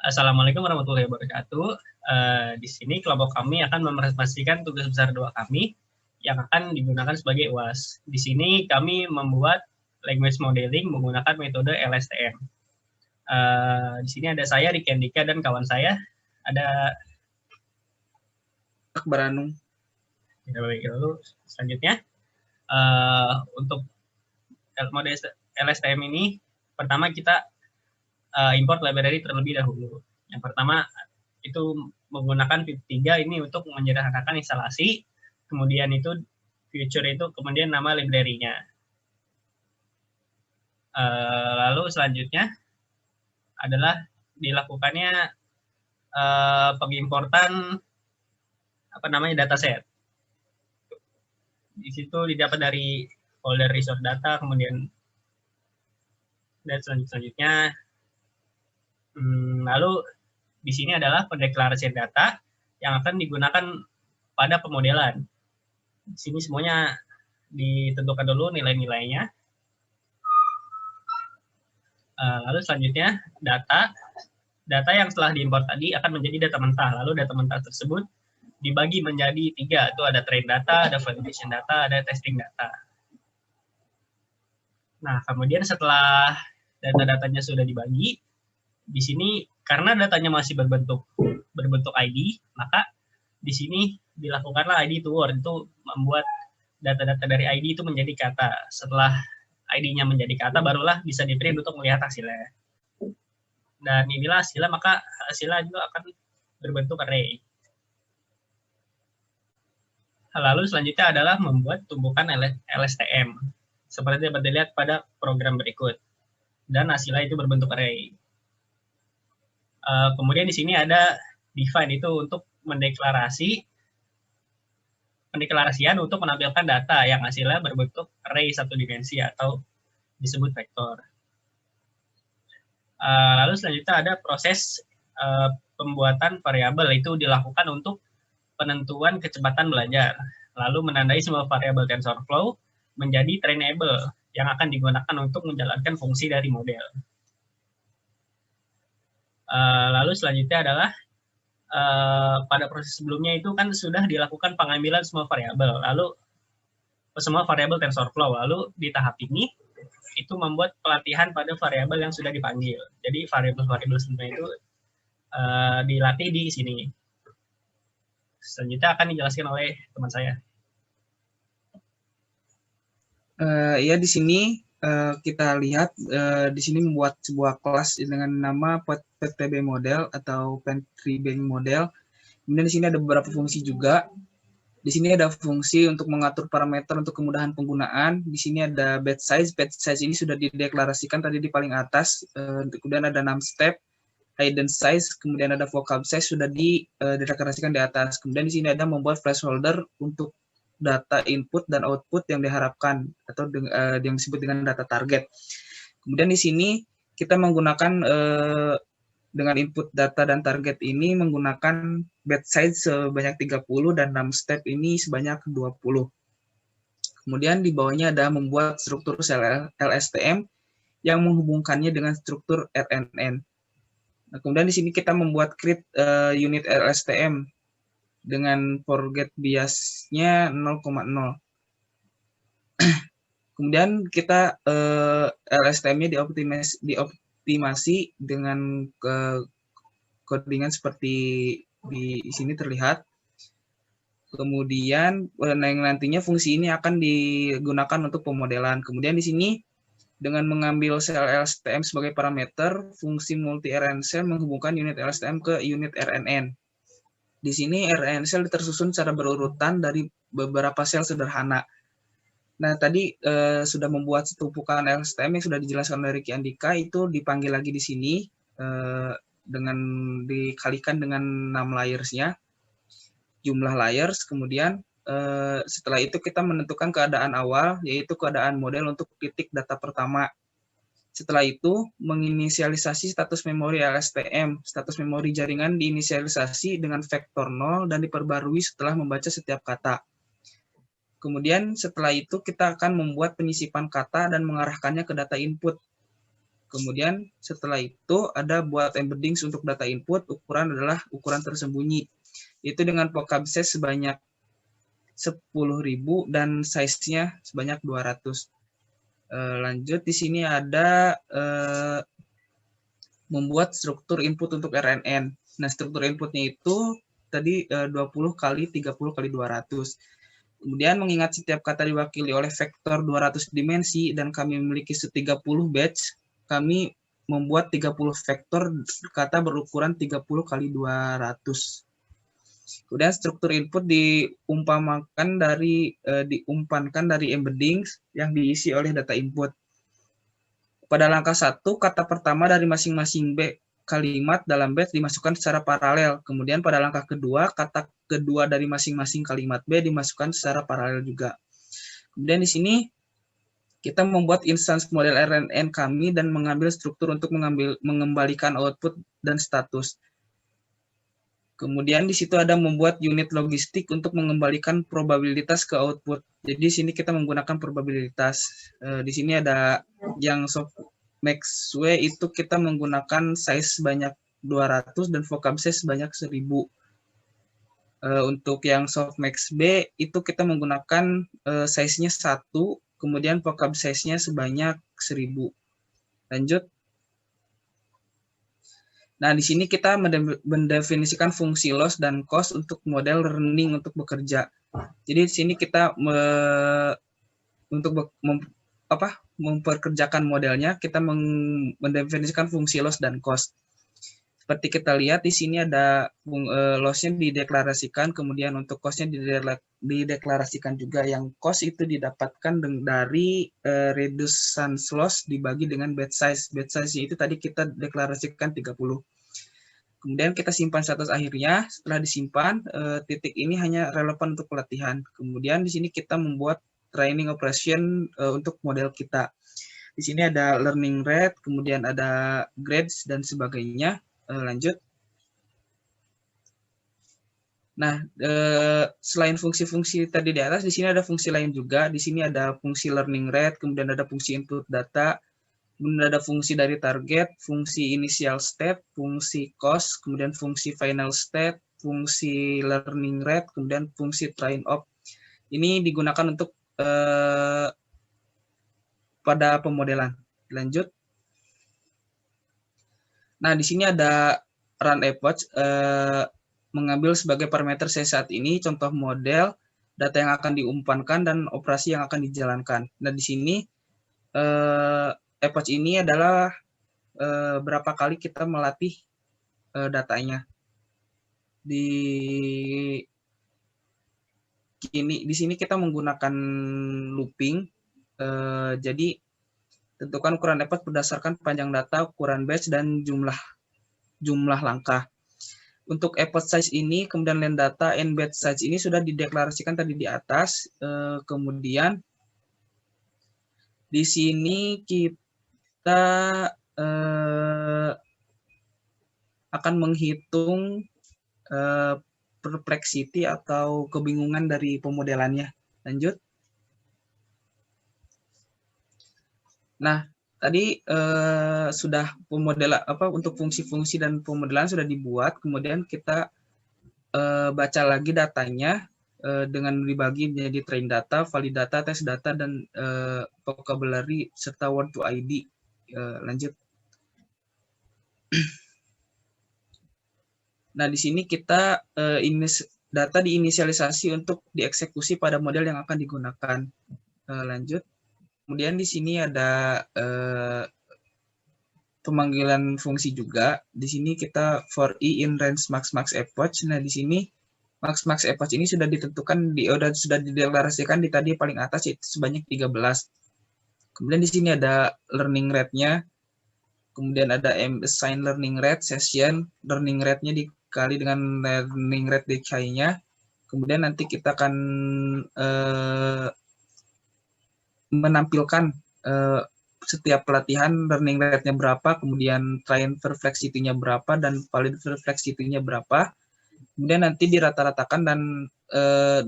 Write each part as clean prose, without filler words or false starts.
Assalamualaikum warahmatullahi wabarakatuh. Di sini kelompok kami akan merepresentasikan tugas besar 2 kami yang akan digunakan sebagai UAS. Di sini kami membuat language modeling menggunakan metode LSTM. Di sini ada saya, Riki Andika, dan kawan saya ada Akbar Anung. Lalu selanjutnya untuk mode LSTM ini, pertama kita import library terlebih dahulu. Yang pertama itu menggunakan pip3 ini untuk menyederhanakan instalasi, kemudian itu future itu kemudian nama library-nya. Lalu selanjutnya adalah dilakukannya pengimportan dataset. Di situ didapat dari folder resource data, kemudian dan selanjutnya lalu di sini adalah pendeklarasian data yang akan digunakan pada pemodelan. Di sini semuanya ditentukan dulu nilai-nilainya. Lalu selanjutnya data yang setelah diimport tadi akan menjadi data mentah. Lalu data mentah tersebut dibagi menjadi 3, itu ada train data, ada validation data, ada testing data. Nah, kemudian setelah data-datanya sudah dibagi, di sini karena datanya masih berbentuk ID, maka di sini dilakukanlah ID to word, itu membuat data-data dari ID itu menjadi kata. Setelah ID-nya menjadi kata, barulah bisa di-print untuk melihat hasilnya. Dan inilah hasilnya, maka hasilnya juga akan berbentuk array. Lalu selanjutnya adalah membuat tumpukan LSTM, seperti dapat dilihat pada program berikut. Dan hasilnya itu berbentuk array. Kemudian di sini ada define, itu untuk pendeklarasian untuk menampilkan data yang hasilnya berbentuk array 1 dimensi atau disebut vektor. Lalu selanjutnya ada proses pembuatan variabel, itu dilakukan untuk penentuan kecepatan belajar. Lalu menandai semua variabel TensorFlow menjadi trainable yang akan digunakan untuk menjalankan fungsi dari model. Lalu selanjutnya adalah pada proses sebelumnya itu kan sudah dilakukan pengambilan semua variabel, lalu semua variabel TensorFlow. Lalu di tahap ini itu membuat pelatihan pada variabel yang sudah dipanggil. Jadi variabel-variabel sebelumnya itu dilatih di sini. Selanjutnya akan dijelaskan oleh teman saya. Ya, di sini kita lihat di sini membuat sebuah kelas dengan nama PTB model atau Pantry Bank model. Kemudian di sini ada beberapa fungsi juga. Di sini ada fungsi untuk mengatur parameter untuk kemudahan penggunaan. Di sini ada batch size. Batch size ini sudah dideklarasikan tadi di paling atas. Kemudian ada num step, hidden size, kemudian ada vocab size sudah dideklarasikan di atas. Kemudian di sini ada membuat placeholder untuk data input dan output yang diharapkan atau yang disebut dengan data target. Kemudian di sini kita menggunakan dengan input data dan target ini menggunakan batch size sebanyak 30 dan num step ini sebanyak 20. Kemudian di bawahnya ada membuat struktur sel LSTM yang menghubungkannya dengan struktur RNN. Nah, kemudian di sini kita membuat create unit LSTM dengan forget biasnya 0,0. Kemudian kita LSTM-nya dioptimasi dengan codingan seperti di sini terlihat. Kemudian nantinya fungsi ini akan digunakan untuk pemodelan. Kemudian di sini dengan mengambil sel LSTM sebagai parameter, fungsi multi RN cell menghubungkan unit LSTM ke unit RNN. Di sini RNN cell tersusun secara berurutan dari beberapa sel sederhana. Nah, tadi sudah membuat tumpukan LSTM yang sudah dijelaskan oleh Riki Andika, itu dipanggil lagi di sini dengan dikalikan dengan 6 layers-nya, jumlah layers. Kemudian setelah itu kita menentukan keadaan awal, yaitu keadaan model untuk titik data pertama. Setelah itu, menginisialisasi status memori LSTM. Status memori jaringan diinisialisasi dengan vektor 0 dan diperbarui setelah membaca setiap kata. Kemudian setelah itu kita akan membuat penyisipan kata dan mengarahkannya ke data input. Kemudian setelah itu ada buat embeddings untuk data input, ukuran adalah ukuran tersembunyi. Itu dengan vocab size sebanyak 10.000 dan size-nya sebanyak 200. Lanjut, di sini ada membuat struktur input untuk RNN. Nah, struktur inputnya itu tadi 20 kali 30 kali 200. Kemudian mengingat setiap kata diwakili oleh vektor 200 dimensi dan kami memiliki 30 batch, kami membuat 30 vektor kata berukuran 30 kali 200. Kemudian struktur input diumpankan dari embedding yang diisi oleh data input. Pada langkah 1, kata pertama dari masing-masing kalimat dalam batch dimasukkan secara paralel. Kemudian pada langkah kedua, kata kedua dari masing-masing kalimat B dimasukkan secara paralel juga. Kemudian di sini kita membuat instance model RNN kami dan mengambil struktur untuk mengembalikan output dan status. Kemudian di situ ada membuat unit logistik untuk mengembalikan probabilitas ke output. Jadi di sini kita menggunakan probabilitas. Di sini ada yang softmax-W itu kita menggunakan size sebanyak 200 dan vocab size sebanyak 1000. Untuk yang softmax B itu kita menggunakan size-nya 1, kemudian vocab size-nya sebanyak 1000. Lanjut. Nah, di sini kita mendefinisikan fungsi loss dan cost untuk model learning untuk bekerja. Jadi di sini kita untuk memperkerjakan modelnya, kita mendefinisikan fungsi loss dan cost. Seperti kita lihat di sini ada loss-nya dideklarasikan, kemudian untuk cost-nya dideklarasikan juga. Yang cost itu didapatkan dari reducance loss dibagi dengan batch size. Batch size itu tadi kita deklarasikan 30. Kemudian kita simpan status akhirnya. Setelah disimpan, titik ini hanya relevan untuk pelatihan. Kemudian di sini kita membuat training operation untuk model kita. Di sini ada learning rate, kemudian ada grades dan sebagainya. Lanjut. Nah, selain fungsi-fungsi tadi di atas, di sini ada fungsi lain juga. Di sini ada fungsi learning rate, kemudian ada fungsi input data, kemudian ada fungsi dari target, fungsi initial state, fungsi cost, kemudian fungsi final state, fungsi learning rate, kemudian fungsi train off. Ini digunakan untuk pada pemodelan. Lanjut. Nah, di sini ada run approach, mengambil sebagai parameter saya saat ini contoh model, data yang akan diumpankan, dan operasi yang akan dijalankan. Nah, di sini approach ini adalah berapa kali kita melatih datanya. Di sini kita menggunakan looping, jadi tentukan ukuran approach berdasarkan panjang data, ukuran batch, dan jumlah langkah. Untuk approach size ini, kemudian len data and batch size ini sudah dideklarasikan tadi di atas. Kemudian di sini kita akan menghitung perplexity atau kebingungan dari pemodelannya. Lanjut. Nah, tadi sudah pemodelan untuk fungsi-fungsi dan pemodelan sudah dibuat, kemudian kita baca lagi datanya dengan dibagi menjadi train data, valid data, test data, dan vocabulary serta word to ID. Lanjut. Nah, di sini kita data diinisialisasi untuk dieksekusi pada model yang akan digunakan. Lanjut. Kemudian di sini ada pemanggilan fungsi juga. Di sini kita for i in range max approach. Nah, di sini max approach ini sudah ditentukan sudah dideklarasikan di tadi paling atas itu sebanyak 13. Kemudian di sini ada learning rate-nya. Kemudian ada assign learning rate session, learning rate-nya dikali dengan learning rate decay-nya. Kemudian nanti kita akan menampilkan setiap pelatihan learning rate-nya berapa, kemudian train perplexity-nya berapa, dan valid perplexity-nya berapa. Kemudian nanti dirata-ratakan dan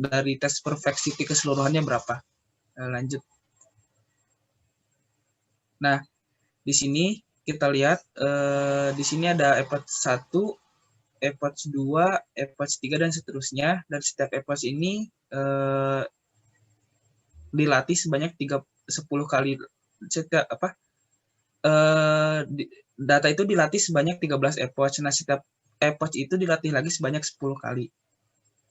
dari tes perplexity keseluruhannya berapa. Lanjut. Nah, di sini kita lihat di sini ada epoch 1, epoch 2, epoch 3 dan seterusnya. Dan setiap epoch ini dilatih sebanyak 10 kali. Setiap data itu dilatih sebanyak 13 epoch. Nah, setiap epoch itu dilatih lagi sebanyak 10 kali.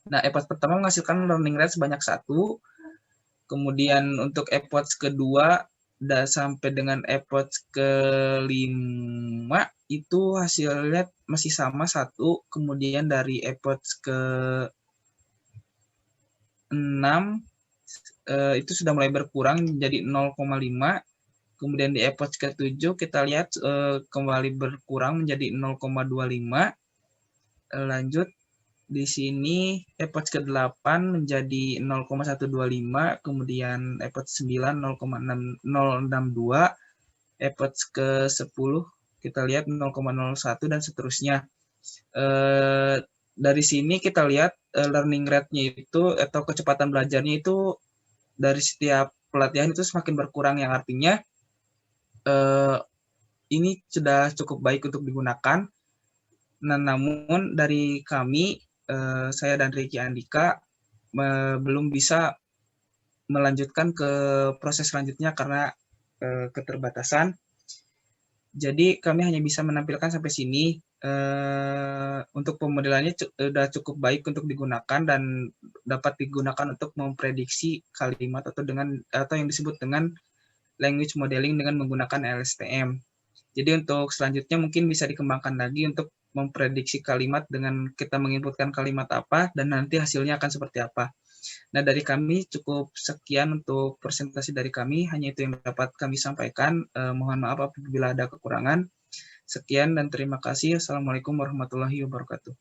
Nah, epoch pertama menghasilkan learning rate sebanyak 1. Kemudian untuk epoch kedua sampai dengan epoch kelima itu hasilnya masih sama 1. Kemudian dari epoch ke 6 itu sudah mulai berkurang menjadi 0,5. Kemudian di epoch ke-7 kita lihat kembali berkurang menjadi 0,25. Lanjut di sini epoch ke-8 menjadi 0,125, kemudian epoch 9 0,062, epoch ke-10 kita lihat 0,01 dan seterusnya. Dari sini kita lihat learning rate-nya itu atau kecepatan belajarnya itu dari setiap pelatihan itu semakin berkurang, yang artinya ini sudah cukup baik untuk digunakan. Nah, namun dari kami, saya dan Ricky Andika belum bisa melanjutkan ke proses selanjutnya karena keterbatasan. Jadi kami hanya bisa menampilkan sampai sini. Untuk pemodelannya sudah cukup baik untuk digunakan dan dapat digunakan untuk memprediksi kalimat atau yang disebut dengan language modeling dengan menggunakan LSTM. Jadi untuk selanjutnya mungkin bisa dikembangkan lagi untuk memprediksi kalimat dengan kita menginputkan kalimat apa dan nanti hasilnya akan seperti apa. Nah, dari kami cukup sekian untuk presentasi dari kami. Hanya itu yang dapat kami sampaikan. Mohon maaf apabila ada kekurangan. Sekian dan terima kasih. Assalamualaikum warahmatullahi wabarakatuh.